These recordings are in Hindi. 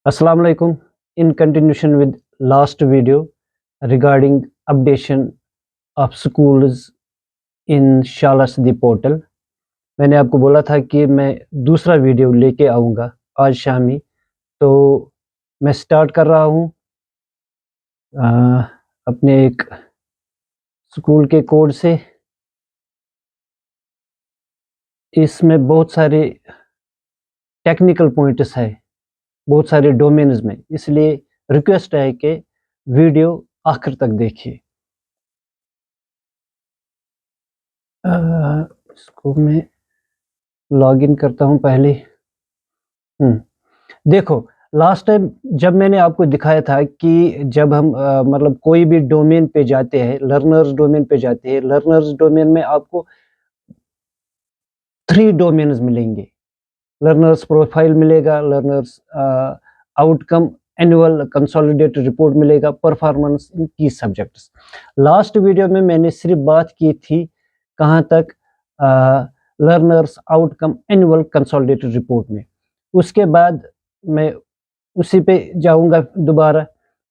Assalamu alaikum. In continuation with last video regarding updation of schools in शाला सिद्धि पोर्टल, मैंने आपको बोला था कि मैं दूसरा वीडियो लेके आऊँगा आज शाम ही। तो मैं स्टार्ट कर रहा हूँ अपने एक स्कूल के कोड से। इसमें बहुत सारे टेक्निकल पॉइंट्स है, बहुत सारे डोमेन्स में, इसलिए रिक्वेस्ट है कि वीडियो आखिर तक देखिए। इसको मैं लॉगिन करता हूँ पहले। देखो, लास्ट टाइम जब मैंने आपको दिखाया था कि जब हम मतलब कोई भी डोमेन पे जाते हैं, लर्नर्स डोमेन पे जाते हैं, लर्नर्स डोमेन में आपको 3 डोमेन्स मिलेंगे। लर्नर्स प्रोफाइल मिलेगा, learners outcome annual consolidated report मिलेगा, परफॉर्मेंस इन की सब्जेक्ट्स। लास्ट वीडियो में मैंने सिर्फ बात की थी कहाँ तक, learners outcome annual consolidated report में। उसके बाद मैं उसी पे जाऊंगा दोबारा।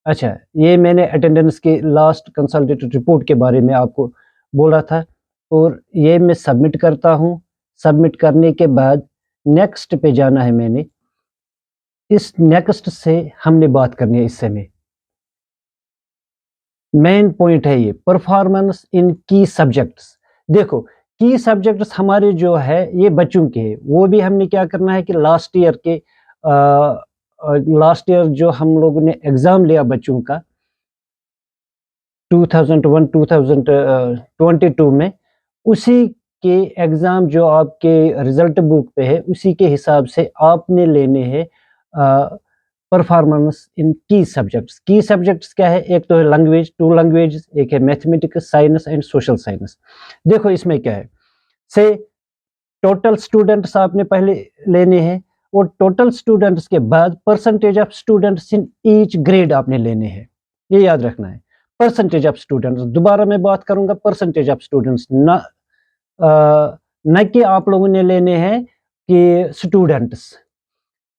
अच्छा, ये मैंने अटेंडेंस के लास्ट कंसोलिडेटेड रिपोर्ट के बारे में आपको बोला था और ये मैं सबमिट करता हूँ। सबमिट करने के बाद नेक्स्ट पे जाना है मैंने। इस नेक्स्ट से हमने बात करनी है इस समय। मेन पॉइंट है ये परफॉर्मेंस इन की सब्जेक्ट्स। देखो, की सब्जेक्ट्स हमारे जो है ये बच्चों के हैं, वो भी हमने क्या करना है कि लास्ट ईयर जो हम लोगों ने एग्जाम लिया बच्चों का 2001-2022 में, उसी के एग्जाम जो आपके रिजल्ट बुक पे है उसी के हिसाब से आपने लेने हैं परफॉर्मेंस इन की सब्जेक्ट्स। की सब्जेक्ट्स क्या है? एक तो है लैंग्वेज, 2 लैंग्वेज, एक है mathematics, science and social science. देखो इसमें क्या है, से टोटल स्टूडेंट्स आपने पहले लेने हैं और टोटल स्टूडेंट्स के बाद percentage of students in each grade आपने लेने हैं। ये याद रखना है, परसेंटेज ऑफ स्टूडेंट्स। दोबारा मैं बात करूंगा परसेंटेज ऑफ स्टूडेंट्स, न कि आप लोगों ने लेने हैं कि स्टूडेंट्स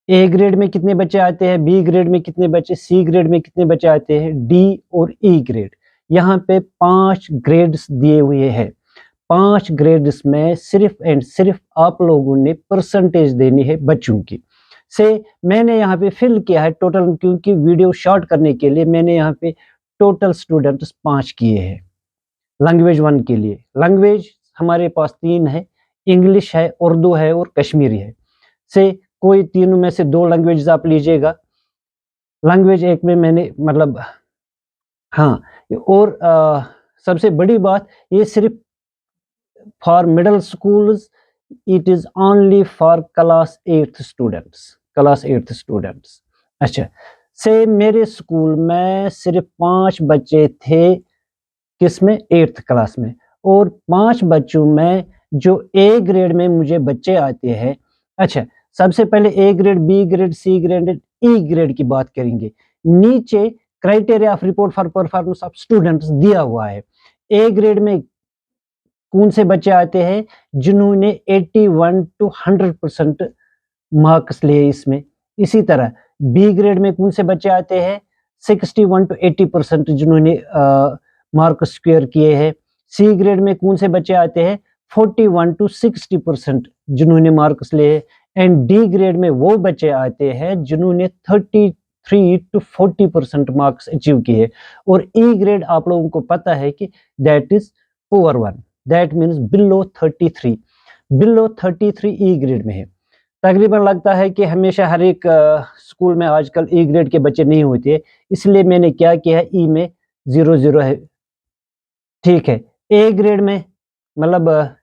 ए ग्रेड में कितने बच्चे आते हैं, बी ग्रेड में कितने बच्चे, सी ग्रेड में कितने बच्चे आते हैं, डी और ई ग्रेड। यहाँ पे 5 ग्रेड्स दिए हुए हैं। 5 ग्रेड्स में सिर्फ एंड सिर्फ आप लोगों ने परसेंटेज देनी है बच्चों की। से मैंने यहाँ पे फिल किया है टोटल, क्योंकि वीडियो शॉर्ट करने के लिए मैंने यहाँ पे टोटल स्टूडेंट्स 5 किए हैं। लैंग्वेज 1 के लिए, लैंग्वेज हमारे पास 3 है, इंग्लिश है, उर्दू है और कश्मीरी है। से कोई तीनों में से 2 लैंग्वेज आप लीजिएगा। लैंग्वेज एक में मैंने मतलब हाँ, और सबसे बड़ी बात, ये सिर्फ for middle schools, it is only for class 8th students, class 8th students. अच्छा, से मेरे स्कूल में सिर्फ 5 बच्चे थे, किसमें? 8th क्लास में। और 5 बच्चों में जो ए ग्रेड में मुझे बच्चे आते हैं। अच्छा, सबसे पहले A grade, B grade, C grade, E grade की बात करेंगे। नीचे criteria of report for performance of students दिया हुआ है। ए ग्रेड में कौन से बच्चे आते हैं? जिन्होंने 81 to 100% मार्क्स लिए इसमें। इसी तरह बी ग्रेड में कौन से बच्चे आते हैं? 61 to 80% जिन्होंने मार्क स्क्वायर किए हैं। सी ग्रेड में कौन से बच्चे आते हैं? 41 to 60% जिन्होंने मार्क्स लिए हैं। एंड डी ग्रेड में वो बच्चे आते हैं जिन्होंने 33 to 40% मार्क्स अचीव किए। और ई ग्रेड आप लोगों को पता है कि that is poor one, that means below 33, below 33 E grade में है। तकरीबन लगता है कि हमेशा हर एक स्कूल में आजकल ई ग्रेड के बच्चे नहीं होते, इसलिए मैंने क्या किया है, ई में 0 है। ठीक है, ए ग्रेड में मतलब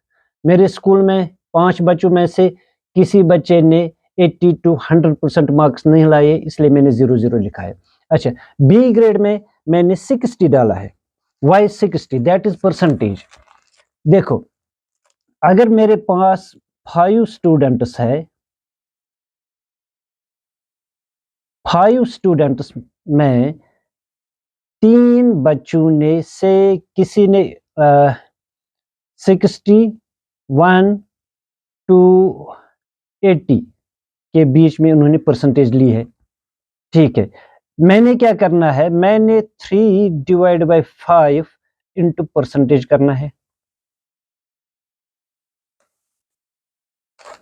मेरे स्कूल में 5 बच्चों में से किसी बच्चे ने 80 to 100% मार्क्स नहीं लाए, इसलिए मैंने 0 लिखा है। अच्छा, बी ग्रेड में मैंने 60 डाला है। वाई 60? That is percentage. देखो, अगर मेरे पास 5 स्टूडेंट्स है, 5 स्टूडेंट्स में 3 बच्चों ने से किसी ने 61 to 80 के बीच में उन्होंने परसेंटेज ली है। ठीक है, मैंने क्या करना है, मैंने 3 डिवाइड बाय 5 इंटू परसेंटेज करना है।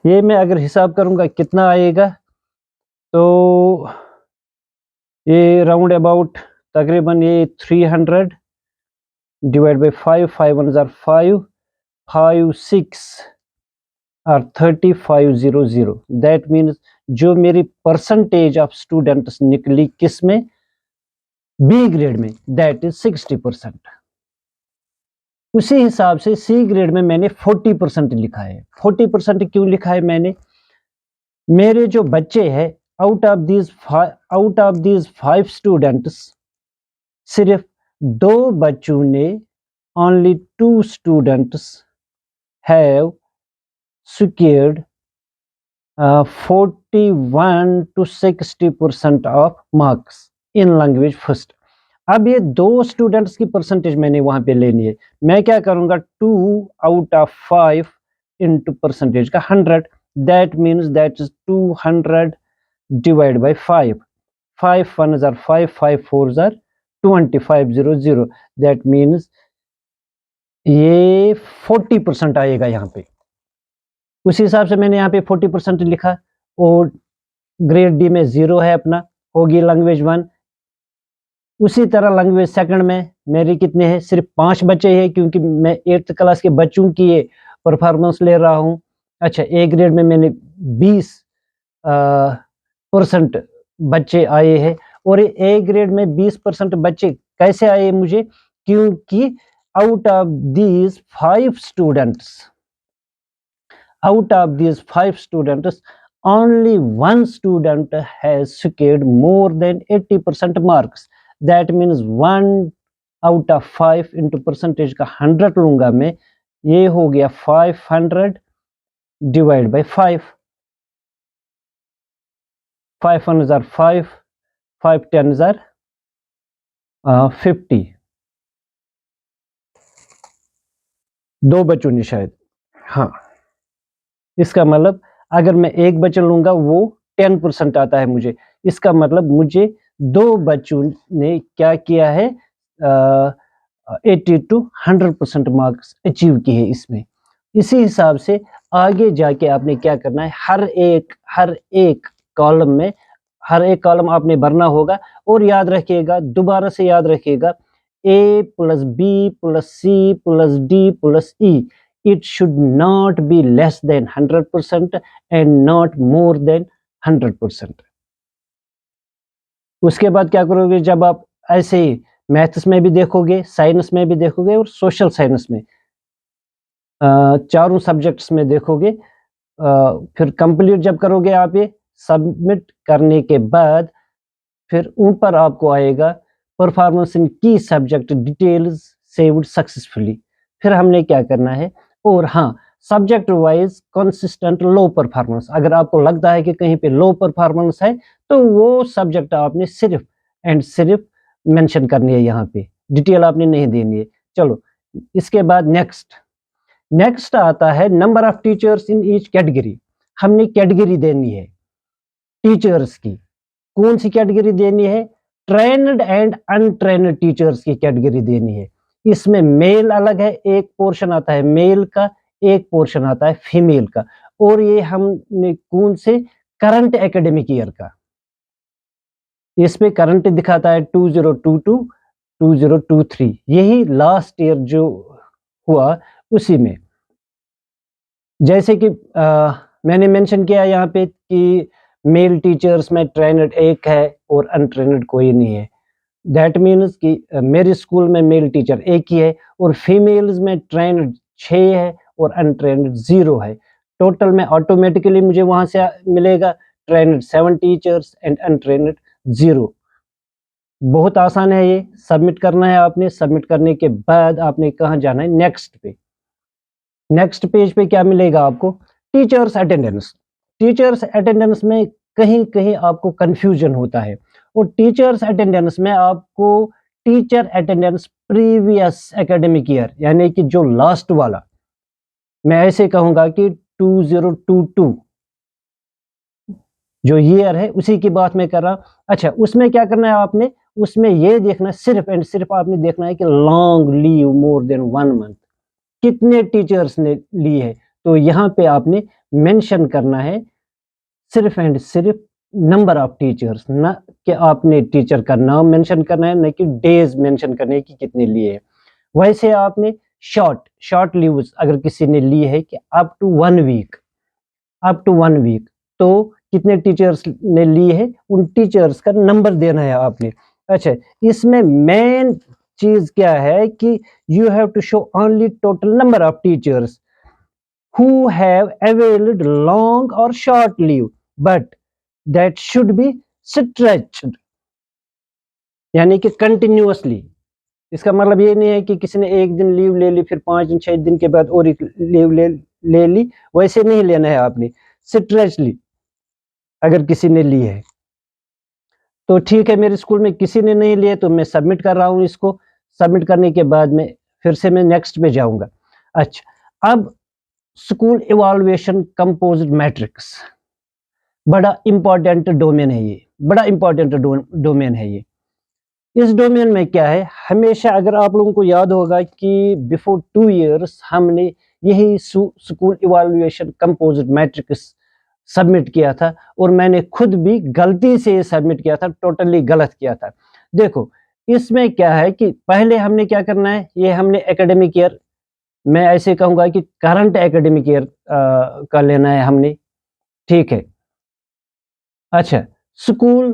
ये मैं अगर हिसाब करूंगा कितना आएगा, तो ये राउंड अबाउट तकरीबन ये 300 डिवाइड बाय 5, 5 1 जार 5, 5 6 और 3500, दैट मीन्स जो मेरी परसेंटेज ऑफ स्टूडेंट्स निकली किस में, बी ग्रेड में, दैट इज 60%। उसी हिसाब से सी ग्रेड में मैंने 40% लिखा है। 40% क्यों लिखा है मैंने, मेरे जो बच्चे हैं आउट ऑफ दीज 5 स्टूडेंट्स, सिर्फ 2 बच्चों ने, only 2 students have secured 41 to 60% of marks in language first। अब ये 2 स्टूडेंट्स की परसेंटेज मैंने वहां पे लेनी है। मैं क्या करूंगा, 2 आउट ऑफ 5 इंटू परसेंटेज का 100, that means that is 200 divide by 5, 5 1 jar 5, 5 4 jar 2500, that means ये 40% आएगा यहाँ पे। उसी हिसाब से मैंने यहाँ पे 40% लिखा, और ग्रेड डी में 0 है अपना, होगी लैंग्वेज 1। उसी तरह लैंग्वेज सेकंड में मेरे कितने हैं, सिर्फ 5 बच्चे हैं, क्योंकि मैं 8th क्लास के बच्चों की ये परफॉर्मेंस ले रहा हूँ। अच्छा, ए ग्रेड में मैंने 20% बच्चे आए हैं, और ए ग्रेड में 20% बच्चे कैसे आए मुझे, क्योंकि out of these 5 students, only 1 student has secured more than 80% marks, that means 1 out of 5 into percentage का 100 लूंगा मैं, ये हो गया 500 डिवाइड बाय 5, 5 1 जार 5, 5 10 जार 50, 2 बच्चों ने शायद, हाँ। इसका मतलब अगर मैं एक बच्चा लूंगा वो 10% आता है मुझे, इसका मतलब मुझे 2 बच्चों ने क्या किया है, 80 to 100% मार्क्स अचीव किए हैं इसमें। इसी हिसाब से आगे जाके आपने क्या करना है, हर एक कॉलम आपने भरना होगा, और याद रखिएगा, दोबारा से याद रखिएगा, A plus B plus C plus D plus E, it should not be less than 100% and not more than 100%। उसके बाद क्या करोगे, जब आप ऐसे ही मैथ्स में भी देखोगे, साइंस में भी देखोगे, और सोशल साइंस में, चारों सब्जेक्ट्स में देखोगे, फिर कंप्लीट जब करोगे आप, ये सबमिट करने के बाद फिर ऊपर आपको आएगा परफॉर्मेंस इन की सब्जेक्ट डिटेल्स सेव्ड सक्सेसफुली। फिर हमने क्या करना है, और हाँ, सब्जेक्ट वाइज कंसिस्टेंट लो परफॉर्मेंस, अगर आपको लगता है कि कहीं पे लो परफॉर्मेंस है, तो वो सब्जेक्ट आपने सिर्फ एंड सिर्फ मेंशन करनी है, यहाँ पे डिटेल आपने नहीं देनी है। चलो, इसके बाद नेक्स्ट आता है number of teachers in each category. हमने कैटेगरी देनी है टीचर्स की। कौन सी कैटेगरी देनी है, ट्रेन्ड एंड अनट्रेन्ड टीचर्स की कैटेगरी देनी है। इसमें मेल अलग है, एक पोर्शन आता है मेल का, एक पोर्शन आता है फीमेल का, और ये हमने कौन से, करंट एकेडमिक ईयर का। इसमें करंट दिखाता है 2022 2023, यही लास्ट ईयर जो हुआ उसी में। जैसे कि मैंने मेंशन किया यहाँ पे कि मेल टीचर्स में ट्रेनड एक है और अनट्रेनड कोई नहीं है, दैट मीन्स कि मेरे स्कूल में मेल टीचर एक ही है, और फीमेल्स में ट्रेनड 6 है और अनट्रेनड 0 है। टोटल में ऑटोमेटिकली मुझे वहां से मिलेगा ट्रेनड 7 टीचर्स एंड अनट्रेनड 0। बहुत आसान है, ये सबमिट करना है आपने। सबमिट करने के बाद आपने कहाँ जाना है, नेक्स्ट पेज पे क्या मिलेगा आपको, टीचर्स अटेंडेंस। टीचर्स अटेंडेंस में कहीं कहीं आपको कंफ्यूजन होता है, और टीचर्स अटेंडेंस में आपको teacher attendance previous academic year, यानी कि जो लास्ट वाला, मैं ऐसे कहूंगा कि 2022 जो ईयर है उसी की बात मैं कर रहा हूँ। अच्छा, उसमें क्या करना है आपने, उसमें ये देखना सिर्फ एंड सिर्फ आपने देखना है कि long leave more than 1 month कितने टीचर्स ने ली है। तो यहाँ पे आपने मेंशन करना है सिर्फ एंड सिर्फ नंबर ऑफ टीचर्स, ना कि आपने टीचर का नाम मेंशन करना है, ना कि डेज मेंशन करने कि कितने लिए हैं। वैसे आपने शॉर्ट लीव्स अगर किसी ने ली है कि अप टू 1 वीक, तो कितने टीचर्स ने ली है, उन टीचर्स का नंबर देना है आपने। अच्छा, इसमें मेन चीज क्या है कि you have to show only total number of teachers who have availed long or short leave, but that should be stretched, यानी कि कंटिन्यूअसली। इसका मतलब ये नहीं है कि किसी ने एक दिन लीव ले ली फिर 5 दिन 6 दिन के बाद और एक लीव ले ली, वैसे नहीं लेना है आपने, स्ट्रेचली अगर किसी ने ली है तो ठीक है। मेरे स्कूल में किसी ने नहीं लिए तो मैं सबमिट कर रहा हूँ इसको। सबमिट करने के बाद में फिर से मैं नेक्स्ट पे जाऊंगा। अच्छा, अब स्कूल इवैल्यूएशन कंपोजिट मैट्रिक्स बड़ा इंपॉर्टेंट डोमेन है ये, बड़ा इंपॉर्टेंट डोमेन है ये। इस डोमेन में क्या है, हमेशा अगर आप लोगों को याद होगा कि बिफोर 2 इयर्स हमने यही school evaluation composite matrix submit किया था और मैंने खुद भी गलती से सबमिट किया था, टोटली गलत किया था। देखो, इसमें क्या है कि पहले हमने क्या करना है, ये हमने एकेडमिक ईयर, मैं ऐसे कहूंगा कि करंट एकेडमिक ईयर का लेना है हमने, ठीक है। अच्छा, स्कूल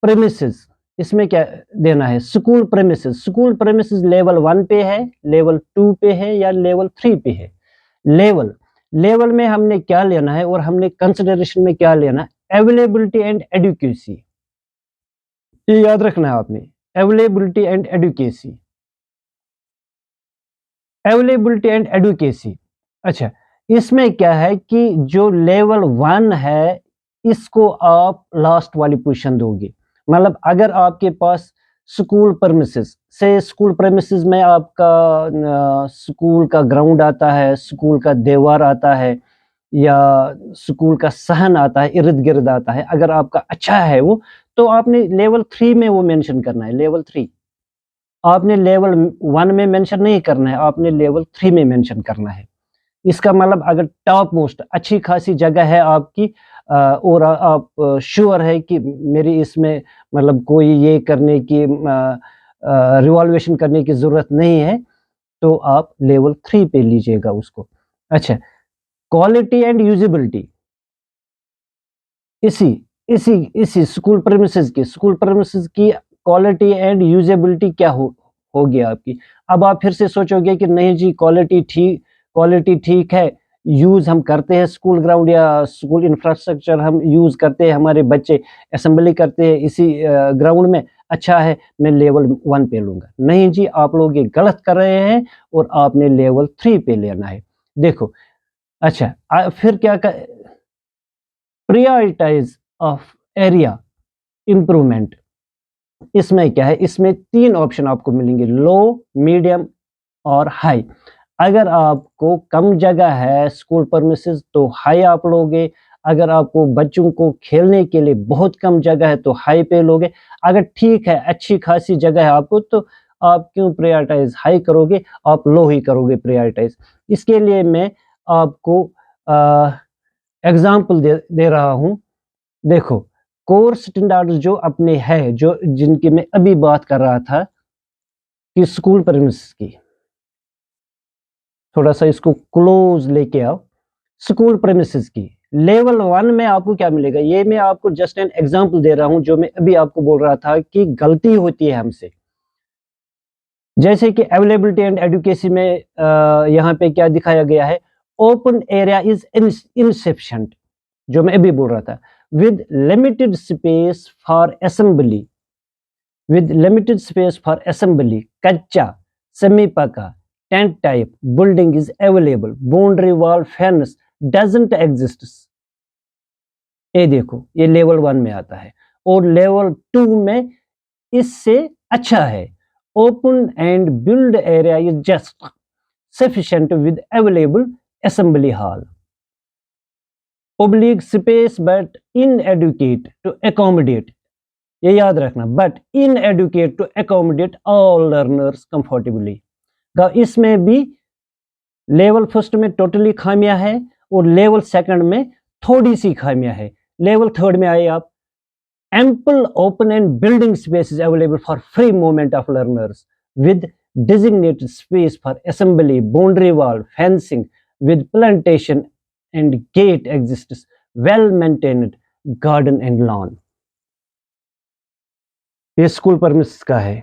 प्रेमिसेस, इसमें क्या देना है, स्कूल प्रेमिसेस लेवल 1 पे है, लेवल 2 पे है या लेवल 3 पे है। लेवल में हमने क्या लेना है और हमने कंसिडरेशन में क्या लेना है, अवेलेबिलिटी एंड एडुकेसी, ये याद रखना है आपने, availability and adequacy, availability and adequacy. अच्छा, इसमें क्या है कि जो लेवल 1 है इसको आप लास्ट वाली पोजीशन दोगे। मतलब अगर आपके पास स्कूल प्रेमिसेस से, स्कूल प्रेमिसेस में आपका स्कूल का ग्राउंड आता है, स्कूल का दीवार आता है या स्कूल का सहन आता है, इर्द गिर्द आता है, अगर आपका अच्छा है वो, तो आपने लेवल 3 में वो मेंशन करना है, लेवल 3। आपने लेवल 1 में मेंशन नहीं करना है, आपने लेवल 3 में मेंशन करना है। इसका मतलब अगर टॉप मोस्ट अच्छी खासी जगह है आपकी और आप श्योर है कि मेरी इसमें मतलब कोई ये करने की रिवॉल्यूशन करने की ज़रूरत नहीं है, तो आप लेवल 3 पे लीजिएगा उसको। अच्छा, क्वालिटी एंड यूजेबिलिटी, इसी इसी स्कूल प्रेमिसेस की क्वालिटी एंड यूजेबिलिटी क्या होगी आपकी। अब आप फिर से सोचोगे कि नहीं जी, क्वालिटी ठीक है, यूज़ हम करते हैं, स्कूल ग्राउंड या स्कूल इंफ्रास्ट्रक्चर हम यूज़ करते हैं, हमारे बच्चे असेंबली करते हैं इसी ग्राउंड में, अच्छा है, मैं लेवल 1 पे लूँगा। नहीं जी, आप लोग ये गलत कर रहे हैं और आपने लेवल 3 पे लेना है। देखो, अच्छा फिर क्या प्रायोरिटाइज ऑफ एरिया इम्प्रूवमेंट, इसमें क्या है, इसमें 3 ऑप्शन आपको मिलेंगे, लो, मीडियम और हाई। अगर आपको कम जगह है स्कूल प्रेमिसेस तो हाई आप लोगे, अगर आपको बच्चों को खेलने के लिए बहुत कम जगह है तो हाई पे लोगे, अगर ठीक है अच्छी खासी जगह है आपको तो आप क्यों प्रायोरिटाइज हाई करोगे, आप लो ही करोगे प्रायोरिटाइज। इसके लिए मैं आपको एग्जाम्पल दे रहा हूँ। देखो, कोर स्टैंडर्ड जो अपने है, जो जिनकी मैं अभी बात कर रहा था कि स्कूल प्रेमिसेस की, थोड़ा सा इसको क्लोज लेके आओ। स्कूल प्रेमिसेस की लेवल 1 में आपको क्या मिलेगा, ये मैं आपको जस्ट एन एग्जांपल दे रहा हूं जो मैं अभी आपको बोल रहा था कि गलती होती है हमसे। जैसे कि अवेलेबिलिटी एंड एडुकेसी में यहाँ पे क्या दिखाया गया है, ओपन एरिया इज इनसफिशिएंट, जो मैं अभी बोल रहा था, with limited space for assembly, कच्चा, सेमी पक्का, tent type building is available, boundary wall fence doesn't exist. ये देखो, ये लेवल 1 में आता है और लेवल 2 में इससे अच्छा है, open and build area is just sufficient with available assembly hall. oblique space but inadequate to accommodate, ये याद रखना, but inadequate to accommodate all learners comfortably। इसमें भी लेवल फर्स्ट में टोटली खामियां है और लेवल सेकंड में थोड़ी सी खामियां है। लेवल थर्ड में आए आप, ample open and building spaces available for free movement of learners with designated space for assembly, boundary wall, fencing with plantation and gate exists, well maintained garden and lawn। ये स्कूल परमिट्स का है।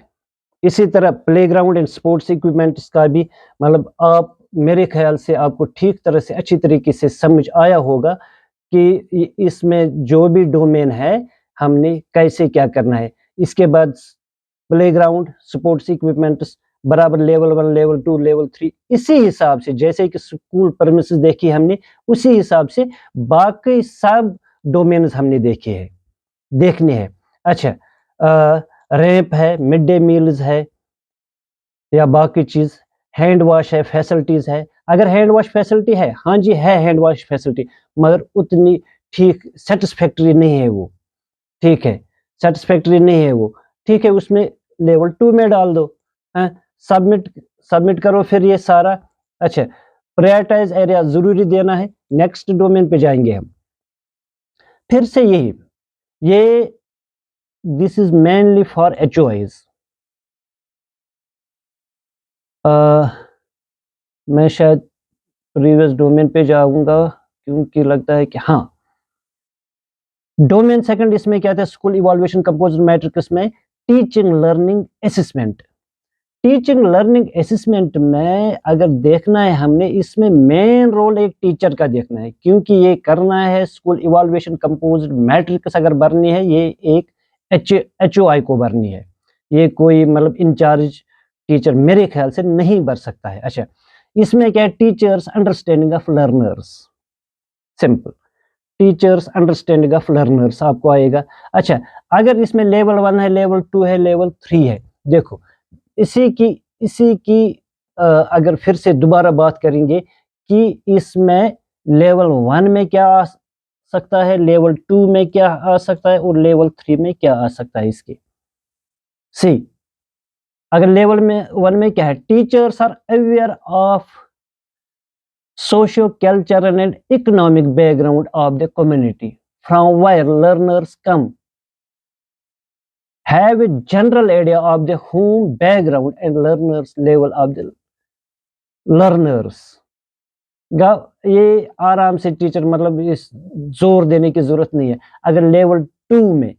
इसी तरह प्लेग्राउंड एंड स्पोर्ट्स इक्विपमेंट्स का भी, मतलब आप, मेरे ख्याल से आपको ठीक तरह से अच्छी तरीके से समझ आया होगा कि इसमें जो भी डोमेन है हमने कैसे क्या करना है। इसके बाद प्लेग्राउंड, स्पोर्ट्स इक्विपमेंट्स बराबर लेवल 1, लेवल 2, लेवल 3, इसी हिसाब से जैसे कि स्कूल परमिसेस देखी हमने, उसी हिसाब से बाकी सब डोमेन्स हमने देखे हैं, देखने हैं। अच्छा, रैंप है, मिड डे मील्स है या बाकी चीज़, हैंड वॉश है, फैसिलिटीज़ है। अगर हैंड वॉश फैसिलिटी है, हाँ जी है हैंड वॉश फैसिलिटी, मगर उतनी ठीक सेटिस्फैक्टरी नहीं है वो, ठीक है, सेटिस्फैक्टरी नहीं है वो, ठीक है, उसमें लेवल 2 में डाल दो, सबमिट करो फिर ये सारा। अच्छा, प्रायोरिटाइज एरिया ज़रूरी देना है। नेक्स्ट डोमेन पे जाएंगे हम, फिर से यही, ये this is mainly for HOIs। मैं शायद प्रीवियस डोमेन पे जाऊंगा क्योंकि लगता है कि हाँ, डोमेन सेकंड इसमें क्या था, स्कूल इवैल्यूएशन कंपोजिट मैट्रिक्स में teaching learning assessment. Teaching learning assessment में अगर देखना है हमने, इसमें मेन रोल एक टीचर का देखना है, क्योंकि ये करना है स्कूल इवैल्यूएशन कंपोजिट मैट्रिक्स अगर भरनी है, ये एक HOI को भरनी है, ये कोई मतलब इंचार्ज टीचर मेरे ख्याल से नहीं भर सकता है। अच्छा, इसमें क्या है, teachers understanding of learners, simple, teachers understanding of learners आपको आएगा। अच्छा, अगर इसमें लेवल 1 है, लेवल 2 है, लेवल 3 है, देखो इसी की अगर फिर से दोबारा बात करेंगे कि इसमें लेवल 1 में क्या आ सकता है, लेवल 2 में क्या आ सकता है और लेवल 3 में क्या आ सकता है इसके। सी, अगर लेवल में 1 में क्या है, teachers are aware of socio cultural and economic background of the community from where learners come, have a general idea of the home background and learners level of the learners। ये आराम से टीचर, मतलब इस जोर देने की जरूरत नहीं है। अगर लेवल 2 में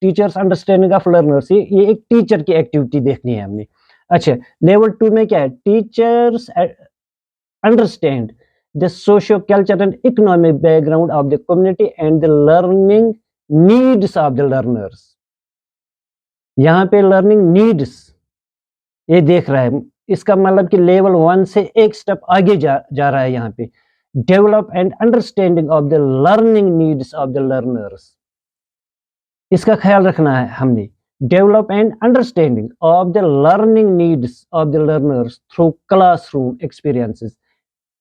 टीचर्स अंडरस्टैंडिंग ऑफ लर्नर्स, ये एक टीचर की एक्टिविटी देखनी है हमने। अच्छा, लेवल 2 में क्या है, teachers understand the socio-cultural and economic background of the community and the learning needs of the learners। यहाँ पे लर्निंग नीड्स ये देख रहा है, इसका मतलब कि लेवल 1 से एक स्टेप आगे जा रहा है। यहाँ पे develop and understanding of the learning needs of the learners, इसका ख्याल रखना है हमने। Develop and understanding of the learning needs of the learners through classroom experiences,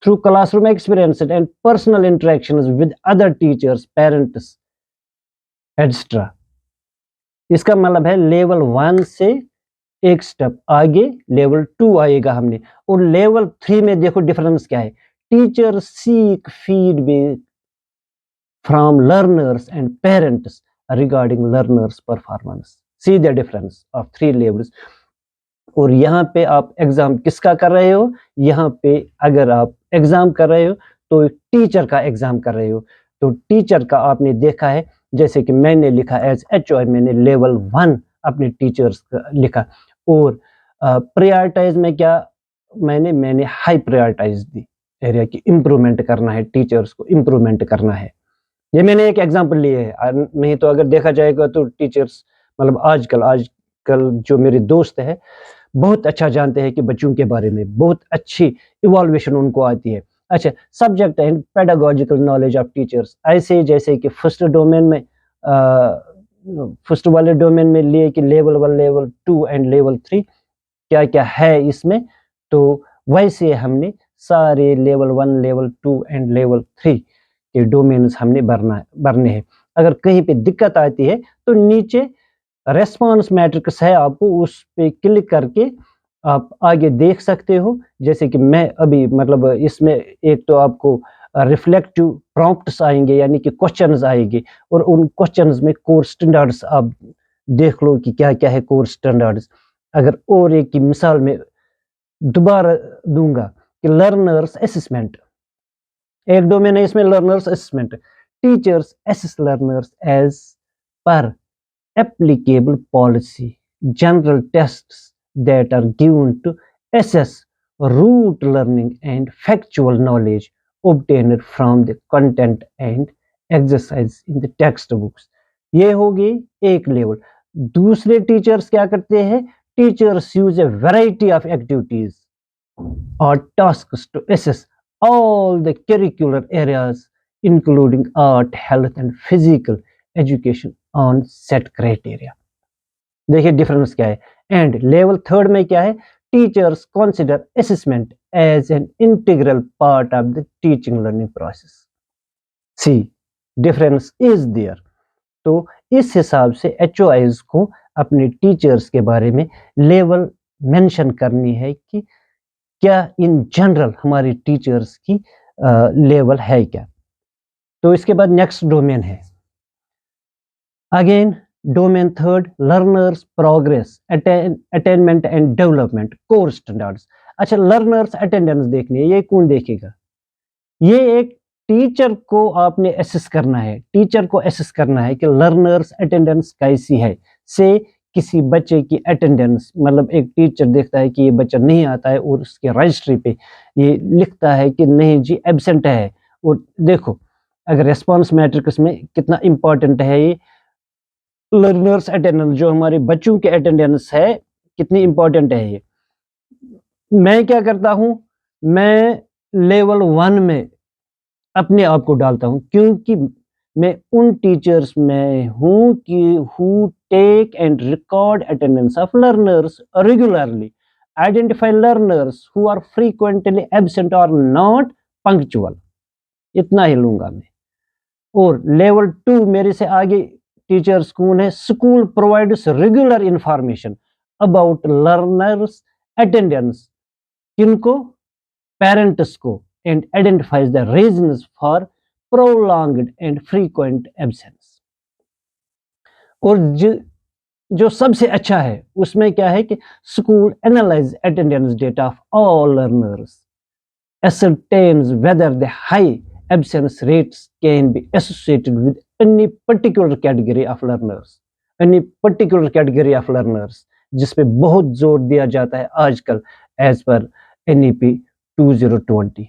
through classroom experiences and personal interactions with other teachers, parents, etc। इसका मतलब है लेवल 1 से एक स्टेप आगे लेवल 2 आएगा हमने। और लेवल 3 में देखो डिफरेंस क्या है, teacher seek feedback from learners and parents regarding learners performance. See the difference of 3 levels. और यहाँ पे आप एग्जाम किसका कर रहे हो, यहाँ पे अगर आप एग्जाम कर रहे हो तो टीचर का एग्जाम कर रहे हो। तो टीचर का आपने देखा है, जैसे कि मैंने लिखा एज HOI, मैंने लेवल 1 अपने टीचर्स का लिखा। और प्रायोरिटाइज में क्या मैंने हाई प्रायोरिटाइज दी एरिया की, इम्प्रूवमेंट करना है, टीचर्स को इम्प्रूवमेंट करना है। ये मैंने एक एग्जाम्पल लिए है, नहीं तो अगर देखा जाएगा तो टीचर्स, मतलब आजकल जो मेरे दोस्त है बहुत अच्छा जानते हैं कि बच्चों के बारे में, बहुत अच्छी इवैल्यूएशन उनको आती है। अच्छा, subject and pedagogical knowledge of teachers, ऐसे जैसे कि फर्स्ट डोमेन में, फर्स्ट वाले डोमेन में लिए कि लेवल 1, लेवल 2 एंड लेवल 3 क्या क्या है इसमें, तो वैसे हमने सारे लेवल 1, लेवल 2 एंड लेवल 3 के डोमेन्स हमने भरने हैं। अगर कहीं पे दिक्कत आती है तो नीचे रेस्पॉन्स मैट्रिक्स है, आपको उस पे क्लिक करके आप आगे देख सकते हो। जैसे कि मैं अभी मतलब इसमें एक तो आपको रिफ्लेक्टिव प्रॉम्प्ट्स आएंगे, यानी कि क्वेश्चंस आएंगे, और उन क्वेश्चंस में कोर स्टैंडर्ड्स आप देख लो कि क्या क्या है कोर स्टैंडर्ड्स। अगर और एक की मिसाल में दोबारा दूंगा कि लर्नर्स असेसमेंट, एक डोमेन है इसमें learners assessment. Teachers assess learners as पर applicable policy, general tests that are given to assess rote learning and factual knowledge obtained from the content and exercise in the textbooks। ये होगी एक लेवल। दूसरे टीचर्स क्या करते हैं? Teachers use A variety of activities or tasks to assess all the curricular areas including art, health and physical education on set criteria। देखिए डिफरेंस क्या है। एंड लेवल थर्ड में क्या है? Teachers consider assessment as an integral part of the teaching learning process. See difference is there. तो इस हिसाब से एचओआईज को अपने टीचर्स के बारे में लेवल मेंशन करनी है कि क्या इन जनरल हमारे टीचर्स की लेवल है क्या। तो इसके बाद नेक्स्ट डोमेन है, again domain third, learners progress attainment and development core standards. अच्छा, लर्नर्स अटेंडेंस देखनी है, ये कौन देखेगा? ये एक टीचर को आपने असेस करना है, टीचर को असेस करना है कि लर्नर्स अटेंडेंस कैसी है। से किसी बच्चे की अटेंडेंस, मतलब एक टीचर देखता है कि ये बच्चा नहीं आता है और उसके रजिस्ट्री पे ये लिखता है कि नहीं जी एब्सेंट है। और देखो अगर रेस्पॉन्स मैट्रिक्स में कितना इंपॉर्टेंट है ये लर्नर्स अटेंडेंस, जो हमारे बच्चों के अटेंडेंस है कितनी इंपॉर्टेंट है ये। मैं क्या करता हूँ, मैं लेवल 1 में अपने आप को डालता हूँ, क्योंकि मैं उन टीचर्स में हूँ कि who take and record attendance of learners regularly, identify learners who are frequently absent और नॉट पंक्चुअल। इतना ही लूंगा मैं। और लेवल 2 मेरे से आगे टीचर्स कौन है? School provides regular information about learners attendance, किनको? पेरेंट्स को, and identifies the reasons for prolonged and frequent absence। और जो सबसे अच्छा है उसमें क्या है कि school analyse attendance data of all learners, ascertains whether the high absence rates can be associated with any particular category of learners, जिस पे बहुत जोर दिया जाता है आजकल एज पर NEP 2020।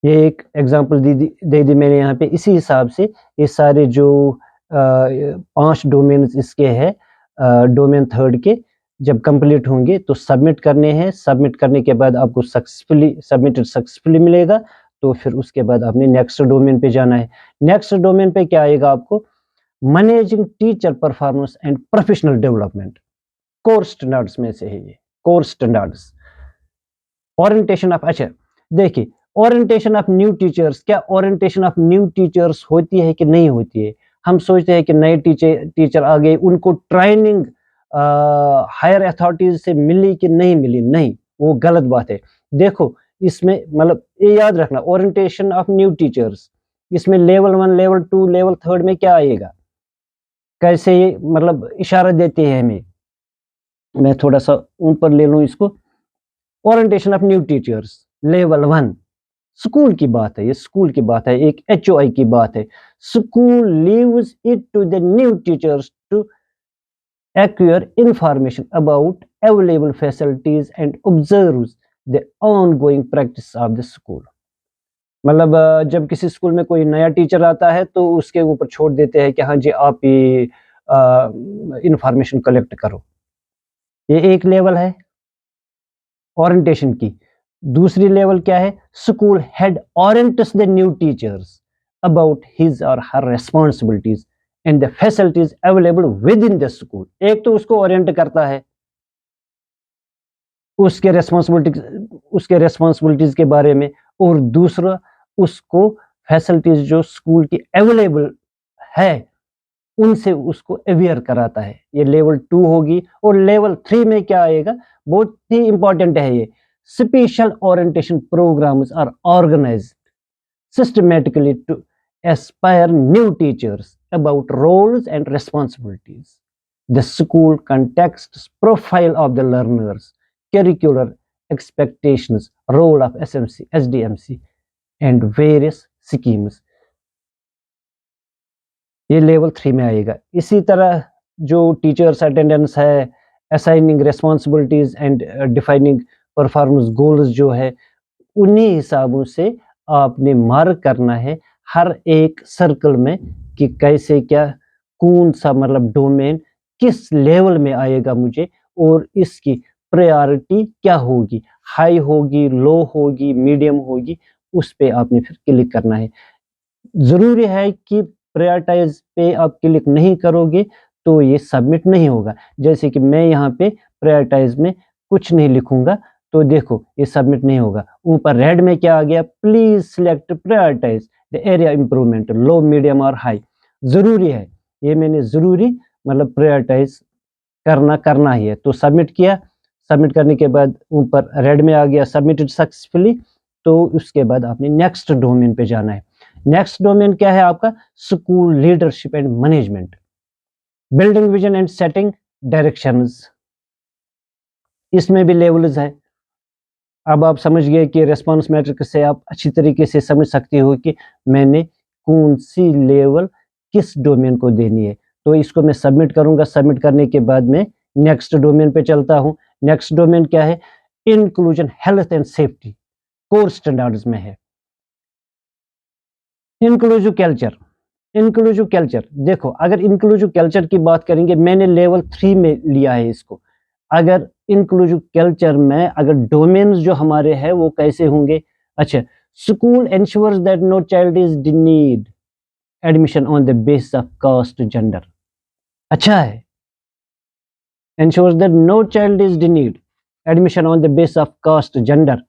ये एक एग्जांपल दे दी मैंने यहाँ पे। इसी हिसाब से ये सारे जो 5 डोमेन्स इसके हैं, डोमेन थर्ड के जब कंप्लीट होंगे तो सबमिट करने हैं। सबमिट करने के बाद आपको सक्सेसफुली मिलेगा, तो फिर उसके बाद आपने नेक्स्ट डोमेन पे जाना है। नेक्स्ट डोमेन पे क्या आएगा आपको? Managing teacher performance and professional development, core standards में से है ये, कोर स्टैंडर्ड्स। ओरिएंटेशन ऑफ, अच्छा देखिए ओरिएंटेशन ऑफ न्यू टीचर्स, क्या ओरिएंटेशन ऑफ न्यू टीचर्स होती है कि नहीं होती है? हम सोचते हैं कि नए टीचर आ गए, उनको ट्रेनिंग हायर अथॉरिटीज से मिली कि नहीं मिली। नहीं, वो गलत बात है। देखो इसमें मतलब ये याद रखना, ओरिएंटेशन ऑफ न्यू टीचर्स, इसमें लेवल 1, लेवल 2, लेवल 3 में क्या आएगा, कैसे ये मतलब इशारा देते हैं हमें। मैं थोड़ा सा ऊपर ले लूं इसको। Orientation of new teachers level 1, school की बात है, ये स्कूल की बात है, एक HOI की बात है। School leaves it to the new teachers to acquire information about available facilities and observes the ongoing practice of the school। मतलब जब किसी स्कूल में कोई नया टीचर आता है तो उसके ऊपर छोड़ देते हैं कि हाँ जी आप ये इंफॉर्मेशन कलेक्ट करो। ये एक लेवल है ओरिएंटेशन की। दूसरी लेवल क्या है? School head orients the new teachers about his और her responsibilities and the facilities available within the school. एक तो उसको ओरिएंट करता है उसके रेस्पॉन्सिबिलिटीज के बारे में, और दूसरा उसको फैसिलिटीज जो स्कूल की अवेलेबल है उनसे उसको अवेयर कराता है। ये लेवल 2 होगी। और लेवल 3 में क्या आएगा, बहुत ही इंपॉर्टेंट है ये। Special orientation programmes are organised systematically to aspire new teachers about roles and responsibilities. The school contexts profile of the learners, curricular expectations, role of SMC, SDMC, and various schemes. ये लेवल 3 में आएगा। इसी तरह जो टीचर्स अटेंडेंस है, assigning responsibilities and defining performance goals जो है, उन्हीं हिसाबों से आपने मार्क करना है हर एक सर्कल में कि कैसे क्या कौन सा मतलब डोमेन किस लेवल में आएगा मुझे, और इसकी प्रायोरिटी क्या होगी, हाई होगी, लो होगी, मीडियम होगी, उस पे आपने फिर क्लिक करना है। ज़रूरी है कि प्रायोरिटाइज पे आप क्लिक नहीं करोगे तो ये सबमिट नहीं होगा। जैसे कि मैं यहाँ पे प्रायोरिटाइज में कुछ नहीं लिखूंगा तो देखो ये सबमिट नहीं होगा। ऊपर रेड में क्या आ गया, please select prioritise the area improvement, low, medium और हाई। जरूरी है, ये मैंने जरूरी मतलब प्रायोरिटाइज करना ही है। तो सबमिट किया, सबमिट करने के बाद ऊपर रेड में आ गया सबमिटेड सक्सेसफुली। तो उसके बाद आपने नेक्स्ट डोमेन पे जाना है। नेक्स्ट डोमेन क्या है आपका, school leadership and management, building vision and setting directions. इसमें भी लेवल्स है। अब आप समझ गए कि रेस्पॉन्स मैट्रिक्स से आप अच्छी तरीके से समझ सकते हो कि मैंने कौन सी लेवल किस डोमेन को देनी है। तो इसको मैं सबमिट करूंगा। सबमिट करने के बाद मैं नेक्स्ट डोमेन पे चलता हूं। नेक्स्ट डोमेन क्या है, inclusion, health and safety, core standards में है। इंक्लूसिव कल्चर, इंक्लूसिव कल्चर देखो, अगर इंक्लूसिव कल्चर की बात करेंगे, मैंने लेवल 3 में लिया है इसको। अगर इंक्लूसिव कल्चर में अगर डोमेन्स जो हमारे हैं वो कैसे होंगे, अच्छा, school ensures that no child is denied admission on the basis of caste gender. अच्छा है, ensures that no child is denied admission on the basis of caste gender,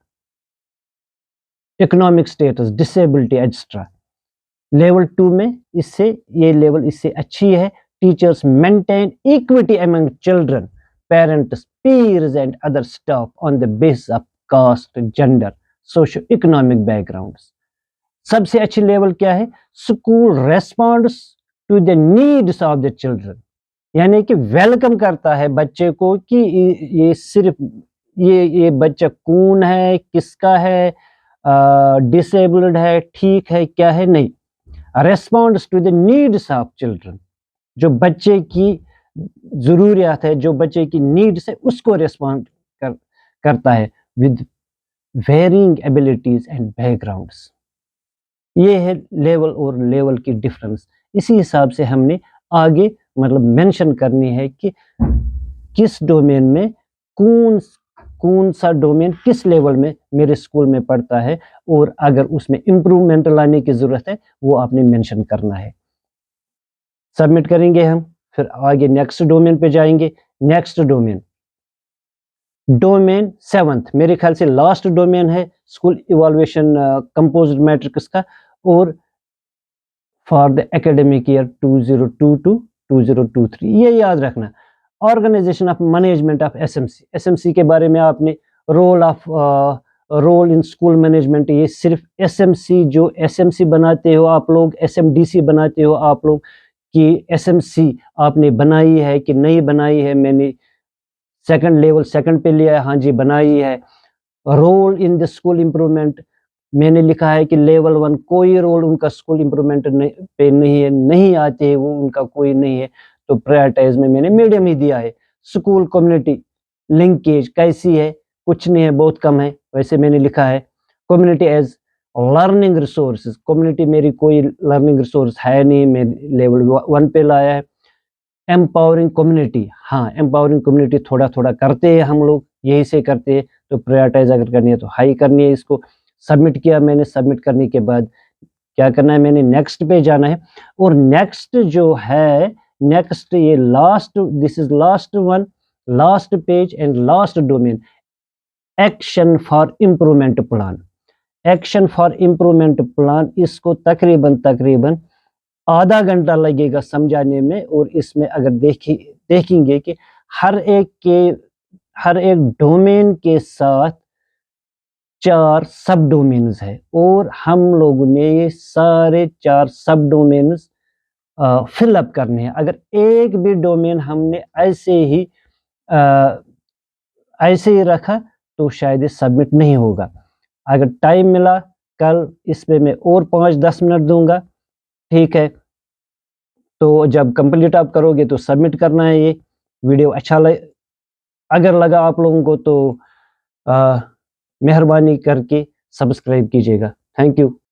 economic status, disability extra. Level 2 में इससे ये लेवल इससे अच्छी है। Teachers maintain equity among children, parents, peers and other staff on the basis of caste, gender, socio economic backgrounds. सबसे अच्छी लेवल क्या है, school responds to the needs of the children, यानी कि वेलकम करता है बच्चे को कि ये सिर्फ ये बच्चा कौन है, किसका है, डिसेबल्ड है, ठीक है, क्या है, नहीं। Responds to the needs of children, जो बच्चे की जरूरियात है, जो बच्चे की नीड्स है, उसको रेस्पॉन्ड करता है with varying abilities and backgrounds. ये है लेवल और लेवल की डिफरेंस। इसी हिसाब से हमने आगे मतलब मेंशन करनी है कि किस डोमेन में कौन सा डोमेन किस लेवल में मेरे स्कूल में पढ़ता है, और अगर उसमें इंप्रूवमेंट लाने की जरूरत है वो आपने मेंशन करना है। सबमिट करेंगे हम, फिर आगे नेक्स्ट डोमेन पे जाएंगे। नेक्स्ट डोमेन, डोमेन 7th, मेरे ख्याल से लास्ट डोमेन है स्कूल इवैल्यूएशन कंपोज्ड मैट्रिक्स का, और फॉर द एकेडमिक ईयर 2022-2023, ये याद रखना। Organisation of management of SMC, SMC के बारे में आपने रोल इन स्कूल मैनेजमेंट, ये सिर्फ एसएमसी जो एसएमसी बनाते हो आप लोग, एसएमडीसी बनाते हो आप लोग, कि एसएमसी आपने बनाई है कि नहीं बनाई है। मैंने सेकंड लेवल सेकंड पे लिया है, हाँ जी बनाई है। Role in the school improvement, मैंने लिखा है कि लेवल 1 कोई रोल उनका स्कूल इम्प्रूवमेंट पे नहीं है, नहीं आते हैं वो, उनका कोई नहीं है, तो प्रायोरिटाइज में मैंने मीडियम ही दिया है। स्कूल कम्युनिटी लिंकेज कैसी है, कुछ नहीं है, बहुत कम है, वैसे मैंने लिखा है। Community as learning resources, community मेरी कोई लर्निंग रिसोर्स है नहीं, मैं लेवल 1 पे लाया है। एम्पावरिंग कम्युनिटी, हाँ एम्पावरिंग कम्युनिटी थोड़ा थोड़ा करते हैं हम लोग, यही से करते हैं, तो प्रायोरिटाइज अगर करनी है तो हाई करनी है इसको। सबमिट किया मैंने, सबमिट करने के बाद क्या करना है, मैंने नेक्स्ट पे जाना है। और नेक्स्ट जो है, नेक्स्ट ये last, this is last one, last page and last domain, action for improvement plan. Action for improvement plan, इसको तकरीबन आधा घंटा लगेगा समझाने में। और इसमें अगर देखेंगे कि हर एक डोमेन के साथ 4 सब डोमेन्स है और हम लोगों ने ये सारे 4 सब डोमेन्स फिल अप करने हैं। अगर एक भी डोमेन हमने ऐसे ही रखा तो शायद ये सबमिट नहीं होगा। अगर टाइम मिला कल इस पे मैं और 5-10 मिनट दूंगा, ठीक है। तो जब कंप्लीट आप करोगे तो सबमिट करना है। ये वीडियो अगर लगा आप लोगों को तो मेहरबानी करके सब्सक्राइब कीजिएगा। Thank you.